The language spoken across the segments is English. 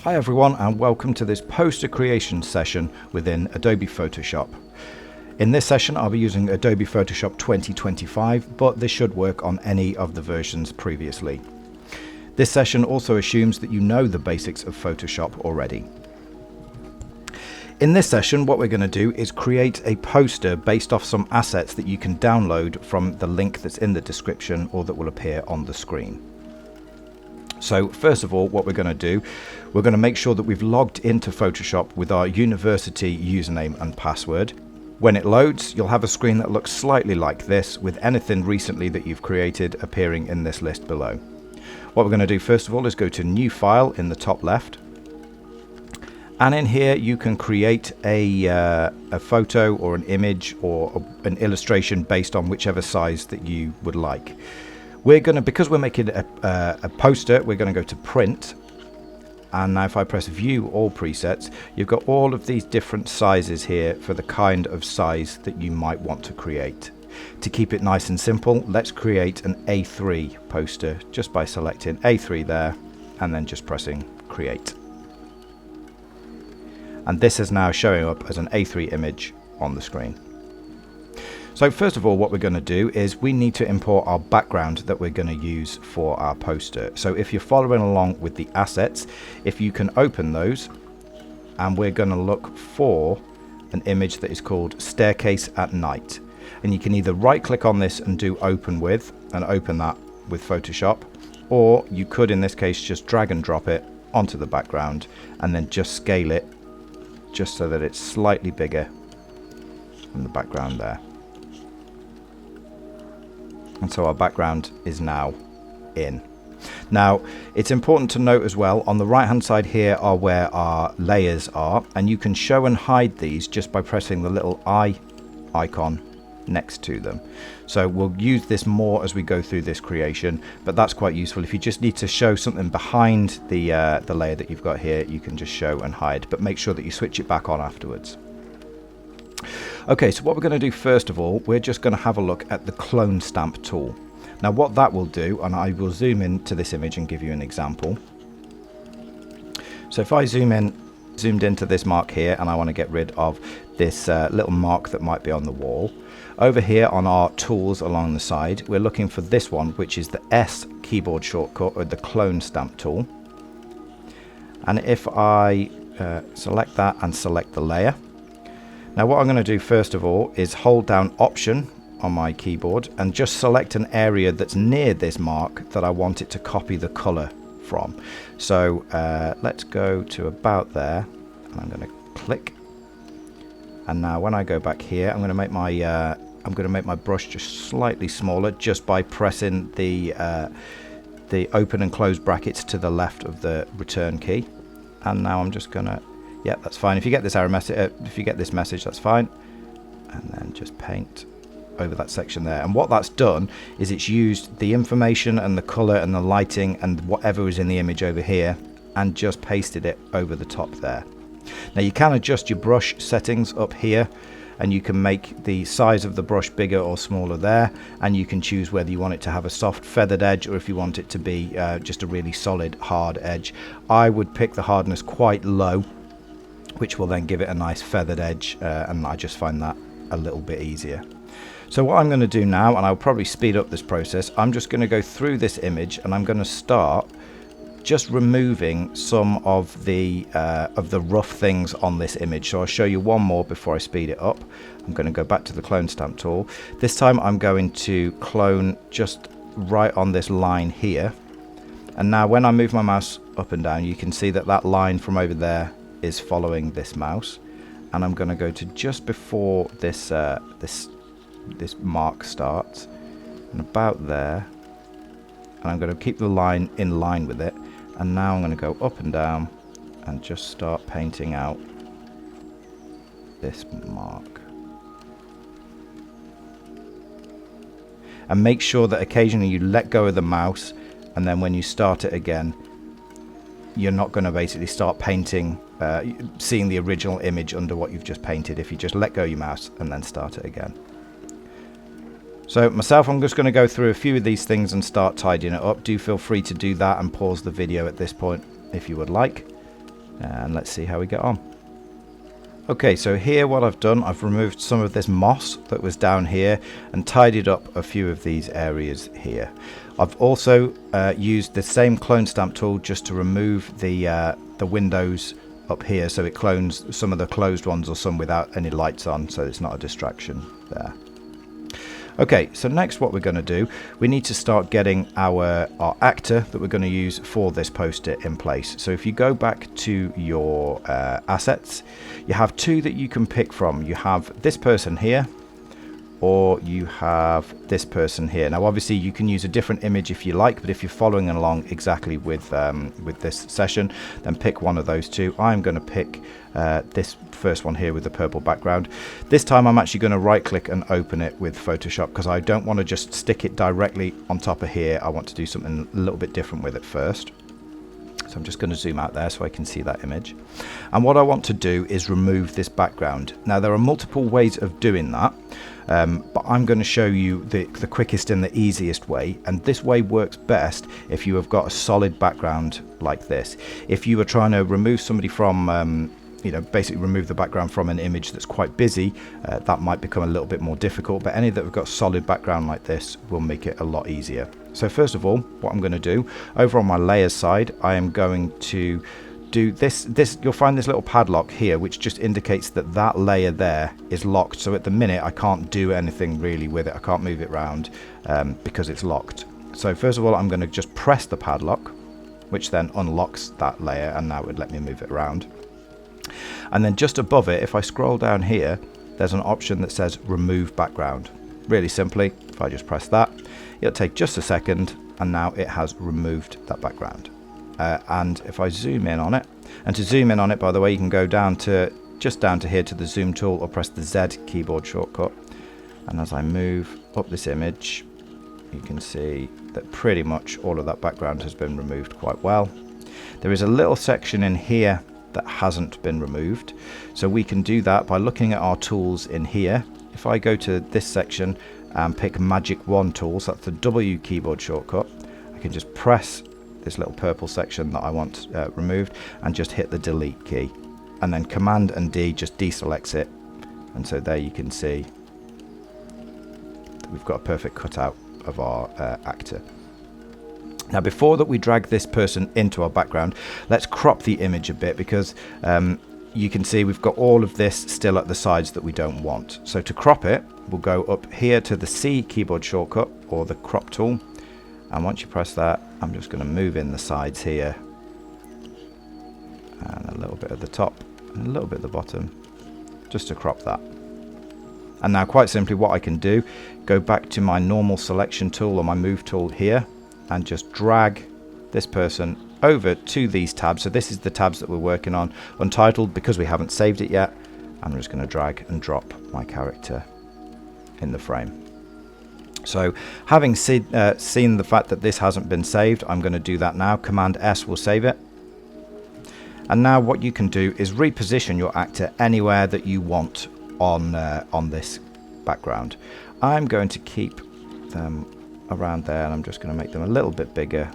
Hi everyone, and welcome to this poster creation session within Adobe Photoshop. In this session I'll be using Adobe Photoshop 2025, but this should work on any of the versions previously. This session also assumes that you know the basics of Photoshop already. In this session what we're going to do is create a poster based off some assets that you can download from the link that's in the description or that will appear on the screen. So first of all, what we're going to do, we're going to make sure that we've logged into Photoshop with our university username and password. When it loads, you'll have a screen that looks slightly like this, with anything recently that you've created appearing in this list below. What we're going to do first of all is go to New File in the top left. And in here you can create a photo or an image or an illustration based on whichever size that you would like. We're going to, because we're making a poster, we're going to go to print, and now if I press view all presets, you've got all of these different sizes here for the kind of size that you might want to create. To keep it nice and simple, let's create an A3 poster just by selecting A3 there and then just pressing create. And this is now showing up as an A3 image on the screen. So first of all, what we're going to do is we need to import our background that we're going to use for our poster. So if you're following along with the assets, if you can open those, and we're going to look for an image that is called Staircase at Night. And you can either right click on this and do open with and open that with Photoshop, or you could in this case just drag and drop it onto the background and then just scale it just so that it's slightly bigger than the background there. And so our background is now in. Now it's important to note as well, on the right hand side here are where our layers are, and you can show and hide these just by pressing the little eye icon next to them. So we'll use this more as we go through this creation, but that's quite useful. If you just need to show something behind the layer that you've got here, you can just show and hide, but make sure that you switch it back on afterwards. Okay, so what we're going to do first of all, we're just going to have a look at the clone stamp tool. Now what that will do, and I will zoom into this image and give you an example. So if I zoomed into this mark here, and I want to get rid of this little mark that might be on the wall. Over here on our tools along the side, we're looking for this one, which is the S keyboard shortcut, or the clone stamp tool. And if I select that and select the layer, now what I'm going to do first of all is hold down Option on my keyboard and just select an area that's near this mark that I want it to copy the color from. So let's go to about there, and I'm going to click. And now when I go back here, I'm going to make my brush just slightly smaller just by pressing the open and close brackets to the left of the return key. And now I'm just going to, yeah, that's fine. If you get this error message, if you get this message, that's fine. And then just paint over that section there. And what that's done is it's used the information and the color and the lighting and whatever is in the image over here and just pasted it over the top there. Now you can adjust your brush settings up here, and you can make the size of the brush bigger or smaller there, and you can choose whether you want it to have a soft feathered edge or if you want it to be just a really solid hard edge. I would pick the hardness quite low, which will then give it a nice feathered edge, and I just find that a little bit easier. So what I'm going to do now, and I'll probably speed up this process, I'm just going to go through this image and I'm going to start just removing some of the rough things on this image. So I'll show you one more before I speed it up. I'm going to go back to the clone stamp tool. This time I'm going to clone just right on this line here. And now when I move my mouse up and down, you can see that that line from over there is following this mouse, and I'm going to go to just before this this mark starts and about there, and I'm going to keep the line in line with it. And now I'm going to go up and down and just start painting out this mark, and make sure that occasionally you let go of the mouse, and then when you start it again, you're not going to basically start painting seeing the original image under what you've just painted if you just let go of your mouse and then start it again. So myself, I'm just going to go through a few of these things and start tidying it up. Do feel free to do that and pause the video at this point if you would like. And let's see how we get on. Okay, so here what I've done, I've removed some of this moss that was down here and tidied up a few of these areas here. I've also used the same clone stamp tool just to remove the windows up here, so it clones some of the closed ones or some without any lights on, so it's not a distraction there. Okay, so next what we're going to do, we need to start getting our actor that we're going to use for this poster in place. So if you go back to your assets, you have two that you can pick from. You have this person here, or you have this person here. Now obviously you can use a different image if you like, but if you're following along exactly with this session, then pick one of those two. I'm going to pick this first one here with the purple background. This time I'm actually going to right click and open it with Photoshop, because I don't want to just stick it directly on top of here. I want to do something a little bit different with it first. So I'm just going to zoom out there so I can see that image. And what I want to do is remove this background. Now there are multiple ways of doing that, but I'm going to show you the quickest and the easiest way. And this way works best if you have got a solid background like this. If you are trying to remove somebody from basically remove the background from an image that's quite busy, that might become a little bit more difficult, but any that have got solid background like this will make it a lot easier. So first of all, what I'm going to do, over on my layers side, I am going to do this. You'll find this little padlock here, which just indicates that that layer there is locked. So at the minute, I can't do anything really with it. I can't move it around because it's locked. So first of all, I'm going to just press the padlock, which then unlocks that layer, and now it would let me move it around. And then just above it, if I scroll down here, there's an option that says remove background. Really simply, if I just press that, it'll take just a second, and now it has removed that background. And if I zoom in on it, and to zoom in on it, by the way, you can go down to just down to here to the zoom tool, or press the Z keyboard shortcut. And as I move up this image, you can see that pretty much all of that background has been removed quite well. There is a little section in here that hasn't been removed, so we can do that by looking at our tools in here. If I go to this section and pick Magic Wand tools, that's the W keyboard shortcut, I can just press this little purple section that I want removed and just hit the delete key, and then Command and D just deselects it, and so there you can see that we've got a perfect cutout of our actor. Now before that we drag this person into our background, let's crop the image a bit, because you can see we've got all of this still at the sides that we don't want. So to crop it, we'll go up here to the C keyboard shortcut, or the crop tool, and once you press that, I'm just going to move in the sides here, and a little bit at the top and a little bit at the bottom, just to crop that. And now quite simply what I can do, go back to my normal selection tool or my move tool here, and just drag this person over to these tabs. So this is the tabs that we're working on, untitled, because we haven't saved it yet. I'm just going to drag and drop my character in the frame. So having seen the fact that this hasn't been saved, I'm going to do that now. Command S will save it. And now what you can do is reposition your actor anywhere that you want on this background. I'm going to keep them around there, and I'm just going to make them a little bit bigger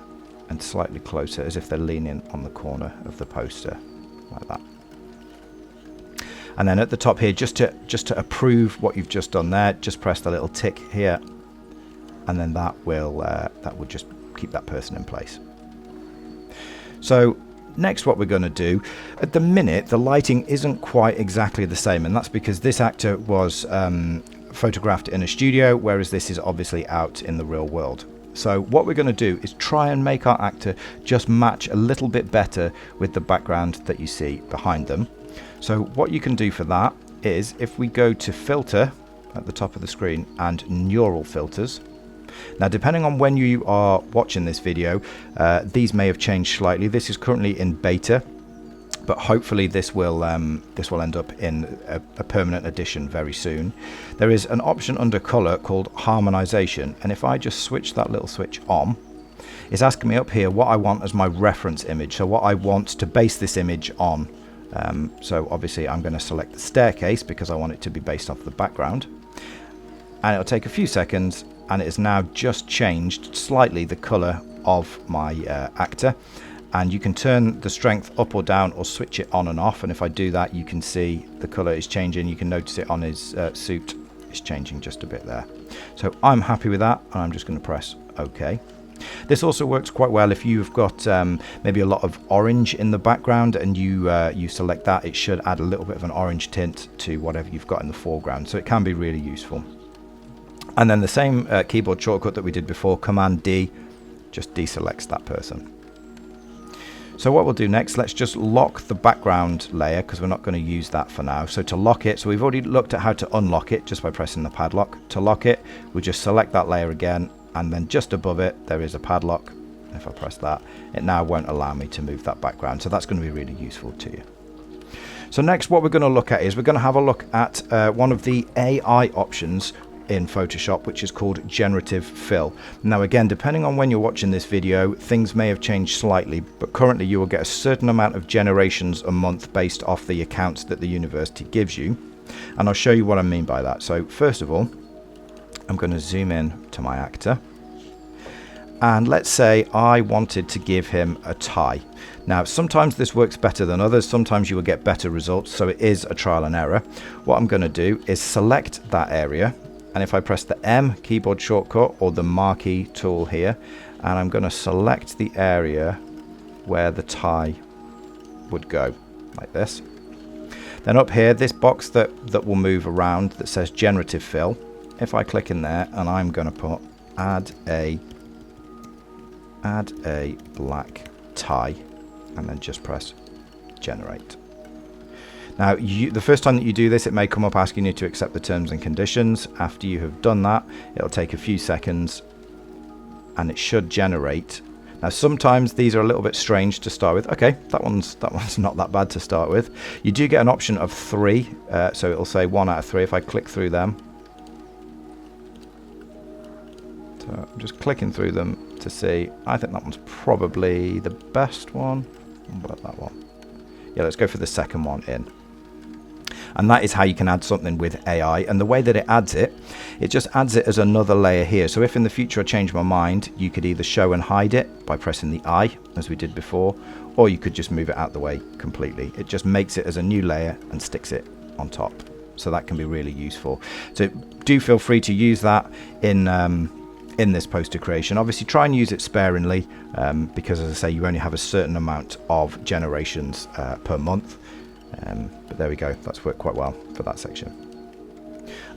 and slightly closer, as if they're leaning on the corner of the poster, like that. And then at the top here, just to approve what you've just done there, just press the little tick here, and then that will just keep that person in place. So next what we're going to do, at the minute the lighting isn't quite exactly the same, and that's because this actor was photographed in a studio, whereas this is obviously out in the real world. So what we're going to do is try and make our actor just match a little bit better with the background that you see behind them. So what you can do for that is, if we go to Filter at the top of the screen and Neural Filters. Now depending on when you are watching this video, these may have changed slightly. This is currently in beta, but hopefully this will end up in a permanent edition very soon. There is an option under color called harmonization, and if I just switch that little switch on, it's asking me up here what I want as my reference image, so what I want to base this image on. So obviously I'm going to select the staircase because I want it to be based off the background, and it'll take a few seconds, and it has now just changed slightly the color of my actor. and you can turn the strength up or down or switch it on and off, and if I do that you can see the color is changing. You can notice it on his suit, it's changing just a bit there. So I'm happy with that, and I'm just going to press OK. This also works quite well if you've got maybe a lot of orange in the background and you select that. It should add a little bit of an orange tint to whatever you've got in the foreground, so it can be really useful. And then the same keyboard shortcut that we did before, Command D, just deselects that person. So what we'll do next, let's just lock the background layer, because we're not going to use that for now. So to lock it, so we've already looked at how to unlock it just by pressing the padlock. To lock it, we'll just select that layer again, and then just above it there is a padlock. If I press that, it now won't allow me to move that background, so that's going to be really useful to you. So next what we're going to look at is we're going to have a look at one of the AI options in Photoshop, which is called generative fill. Now again, depending on when you're watching this video, things may have changed slightly, but currently you will get a certain amount of generations a month based off the accounts that the university gives you, and I'll show you what I mean by that. So first of all, I'm going to zoom in to my actor, and let's say I wanted to give him a tie. Now sometimes this works better than others, sometimes you will get better results, so it is a trial and error. What I'm going to do is select that area, and if I press the M keyboard shortcut or the marquee tool here, and I'm going to select the area where the tie would go, like this. Then up here, this box that will move around that says generative fill, if I click in there, and I'm going to put add a black tie, and then just press generate. Now the first time that you do this, it may come up asking you to accept the terms and conditions. After you have done that, it'll take a few seconds and it should generate. Now sometimes these are a little bit strange to start with. Okay, that one's not that bad to start with. You do get an option of 3, so it'll say 1 out of 3 if I click through them. So I'm just clicking through them to see. I think that one's probably the best one. What about that one? Yeah, let's go for the second one in. And that is how you can add something with AI. And the way that it just adds it as another layer here. So if in the future I change my mind, you could either show and hide it by pressing the I, as we did before, or you could just move it out the way completely. It just makes it as a new layer and sticks it on top. So that can be really useful. So do feel free to use that in this poster creation. Obviously try and use it sparingly, because as I say, you only have a certain amount of generations per month. But there we go, that's worked quite well for that section.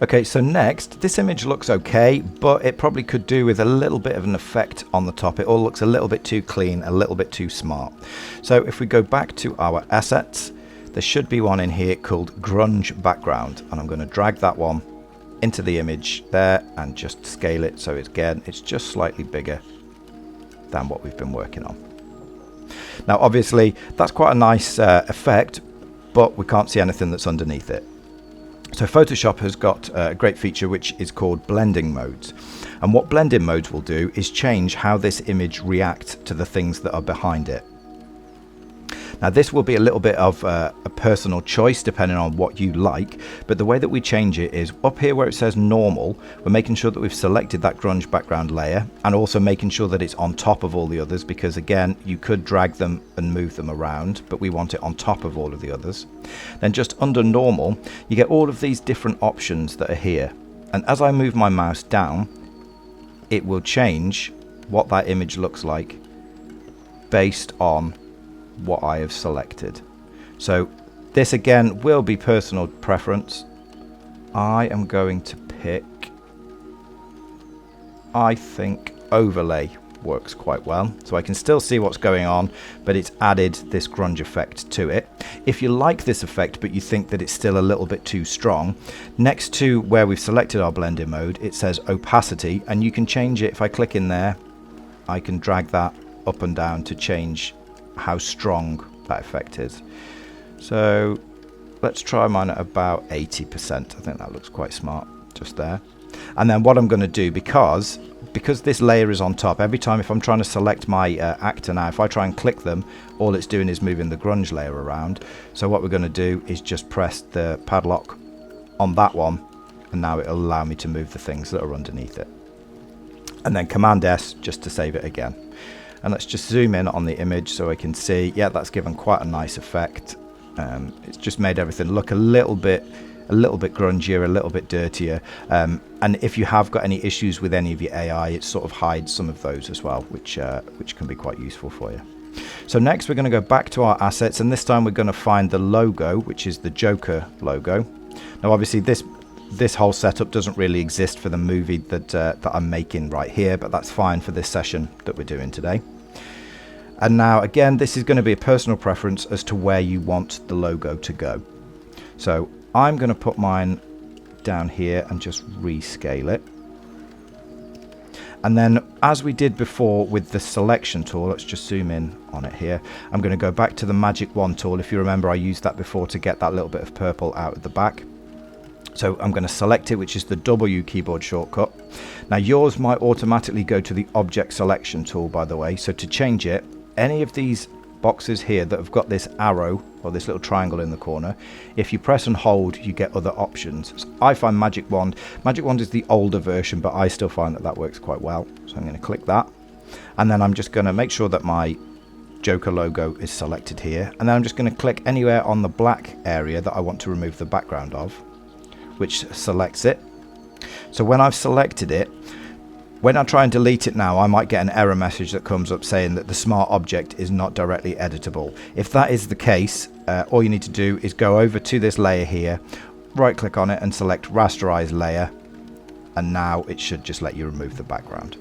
Okay, so next, this image looks okay, but it probably could do with a little bit of an effect on the top. It all looks a little bit too clean, a little bit too smart. So if we go back to our assets, there should be one in here called grunge background, and I'm going to drag that one into the image there and just scale it so it's just slightly bigger than what we've been working on. Now obviously that's quite a nice effect, but we can't see anything that's underneath it. So Photoshop has got a great feature which is called blending modes, and what blending modes will do is change how this image reacts to the things that are behind it. Now this will be a little bit of a personal choice depending on what you like, but the way that we change it is up here where it says normal, we're making sure that we've selected that grunge background layer, and also making sure that it's on top of all the others, because again you could drag them and move them around, but we want it on top of all of the others. Then just under normal you get all of these different options that are here, and as I move my mouse down, it will change what that image looks like based on what I have selected. So this again will be personal preference. I am going to pick, I think overlay works quite well, so I can still see what's going on, but it's added this grunge effect to it. If you like this effect but you think that it's still a little bit too strong, next to where we've selected our blending mode it says opacity, and you can change it. If I click in there, I can drag that up and down to change how strong that effect is. So let's try mine at about 80%. I think that looks quite smart just there. And then what I'm going to do, because this layer is on top, every time if I'm trying to select my actor now, if I try and click them, all it's doing is moving the grunge layer around. So what we're going to do is just press the padlock on that one, and now it'll allow me to move the things that are underneath it. And then Command S just to save it again. And let's just zoom in on the image so I can see, yeah, that's given quite a nice effect. It's just made everything look a little bit grungier, a little bit dirtier. And if you have got any issues with any of your AI, it sort of hides some of those as well, which can be quite useful for you. So next we're going to go back to our assets, and this time we're going to find the logo, which is the Joker logo. Now obviously this whole setup doesn't really exist for the movie that I'm making right here, but that's fine for this session that we're doing today. And now again, this is going to be a personal preference as to where you want the logo to go. So I'm going to put mine down here and just rescale it. And then as we did before with the selection tool, let's just zoom in on it here. I'm going to go back to the magic wand tool. If you remember, I used that before to get that little bit of purple out of the back. So I'm going to select it, which is the W keyboard shortcut. Now yours might automatically go to the object selection tool, by the way. So to change it, any of these boxes here that have got this arrow or this little triangle in the corner, if you press and hold, you get other options. So I find magic wand is the older version, but I still find that works quite well. So I'm going to click that, and then I'm just going to make sure that my Joker logo is selected here, and then I'm just going to click anywhere on the black area that I want to remove the background of, which selects it. So when I've selected it, when I try and delete it now, I might get an error message that comes up saying that the smart object is not directly editable. If that is the case, all you need to do is go over to this layer here, right click on it and select rasterize layer, and now it should just let you remove the background.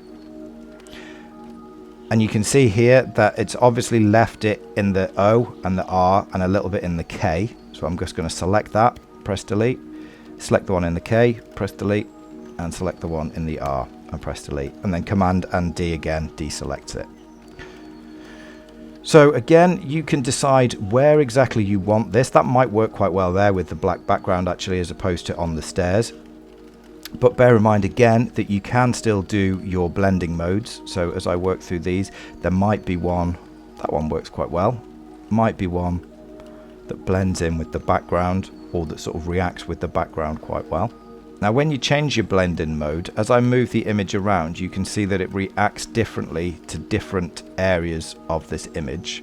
And you can see here that it's obviously left it in the O and the R and a little bit in the K. So I'm just going to select that, press delete, select the one in the K, press delete, and select the one in the R and press delete, and then Command and D again deselects it. So again, you can decide where exactly you want this. That might work quite well there with the black background actually, as opposed to on the stairs. But bear in mind again that you can still do your blending modes. So as I work through these, there might be one, that one works quite well, might be one that blends in with the background, or that sort of reacts with the background quite well. Now when you change your blending mode, as I move the image around, you can see that it reacts differently to different areas of this image.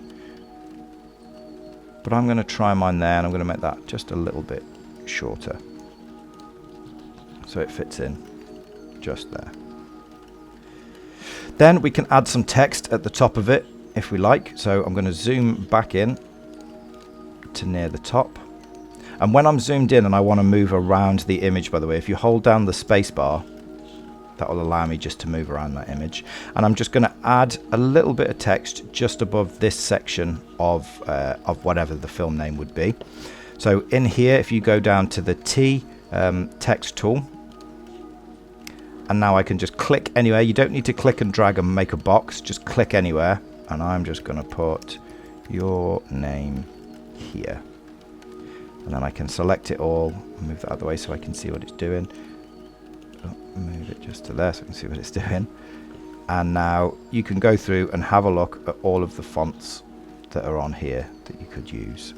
But I'm going to try mine there, and I'm going to make that just a little bit shorter, so it fits in just there. Then we can add some text at the top of it if we like. So I'm going to zoom back in to near the top. And when I'm zoomed in and I want to move around the image, by the way, if you hold down the space bar, that will allow me just to move around that image. And I'm just going to add a little bit of text just above this section of whatever the film name would be. So in here, if you go down to the T text tool, and now I can just click anywhere. You don't need to click and drag and make a box, just click anywhere. And I'm just going to put your name here. And then I can select it all, move that out of the way so I can see what it's doing. Oh, move it just to there so I can see what it's doing. And now you can go through and have a look at all of the fonts that are on here that you could use.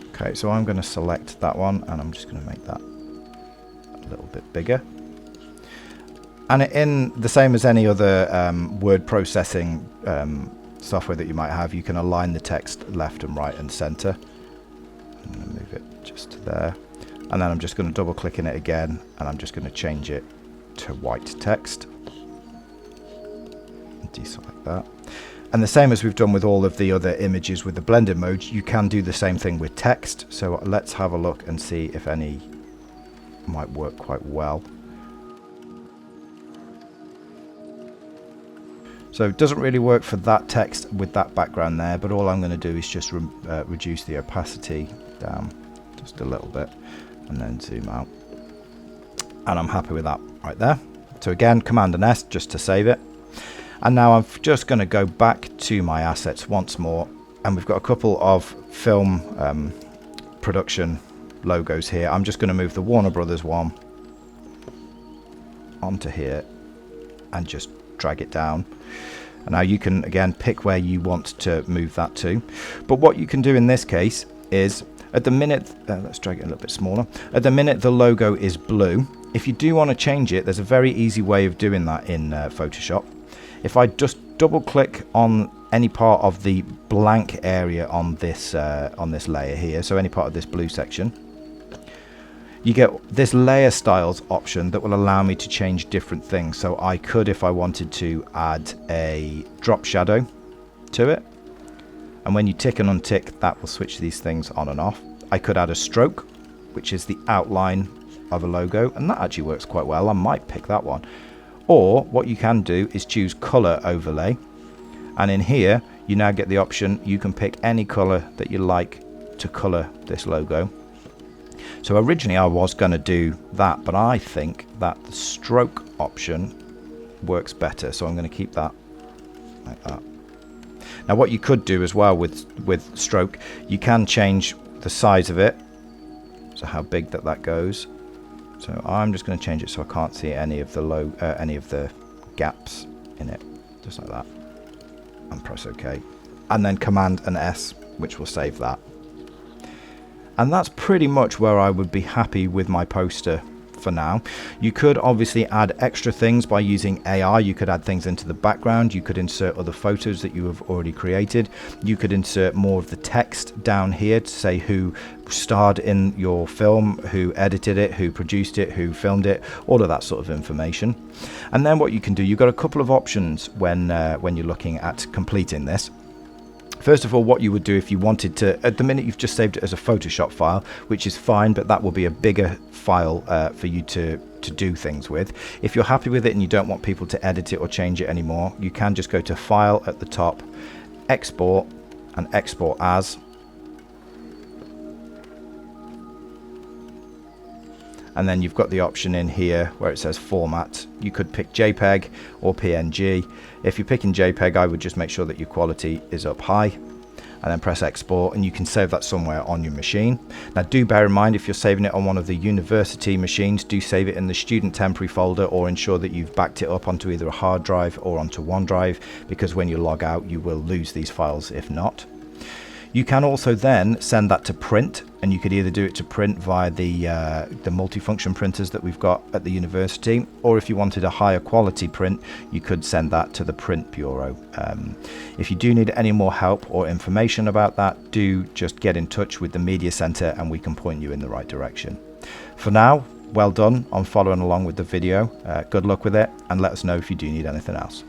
Okay, so I'm going to select that one, and I'm just going to make that a little bit bigger. And in the same as any other word processing software that you might have, you can align the text left and right and center. I'm going to move it just to there, and then I'm just going to double click in it again, and I'm just going to change it to white text and deselect that. And the same as we've done with all of the other images with the blended mode, you can do the same thing with text. So let's have a look and see if any might work quite well. So it doesn't really work for that text with that background there, but all I'm going to do is just reduce the opacity down just a little bit and then zoom out. And I'm happy with that right there. So again, Command and S just to save it. And now I'm just going to go back to my assets once more. And we've got a couple of film production logos here. I'm just going to move the Warner Brothers one onto here and just drag it down. And now you can again pick where you want to move that to. But what you can do in this case is at the minute, let's drag it a little bit smaller. At the minute the logo is blue. If you do want to change it, there's a very easy way of doing that in Photoshop. If I just double click on any part of the blank area on this layer here, so any part of this blue section, you get this layer styles option that will allow me to change different things. So I could, if I wanted to, add a drop shadow to it, and when you tick and untick, that will switch these things on and off. I could add a stroke, which is the outline of a logo, and that actually works quite well. I might pick that one. Or what you can do is choose color overlay, and in here you now get the option, you can pick any color that you like to color this logo. So originally I was going to do that, but I think that the stroke option works better, so I'm going to keep that like that. Now what you could do as well with stroke, you can change the size of it, so how big that goes. So I'm just going to change it so I can't see any of the gaps in it, just like that, and press OK, and then Command and S, which will save that. And that's pretty much where I would be happy with my poster for now. You could obviously add extra things by using AI. You could add things into the background, you could insert other photos that you have already created, you could insert more of the text down here to say who starred in your film, who edited it, who produced it, who filmed it, all of that sort of information. And then what you can do, you've got a couple of options when you're looking at completing this. First of all, what you would do if you wanted to, at the minute you've just saved it as a Photoshop file, which is fine, but that will be a bigger file for you to do things with. If you're happy with it and you don't want people to edit it or change it anymore, you can just go to File at the top, Export, and Export As. And then you've got the option in here where it says Format. You could pick JPEG or PNG. If you're picking JPEG, I would just make sure that your quality is up high, and then press Export, and you can save that somewhere on your machine. Now do bear in mind, if you're saving it on one of the university machines, do save it in the student temporary folder, or ensure that you've backed it up onto either a hard drive or onto OneDrive, because when you log out you will lose these files if not. You can also then send that to print, and you could either do it to print via the multifunction printers that we've got at the university, or if you wanted a higher quality print, you could send that to the print bureau. If you do need any more help or information about that, do just get in touch with the Media Center and we can point you in the right direction. For now, well done on following along with the video. Good luck with it, and let us know if you do need anything else.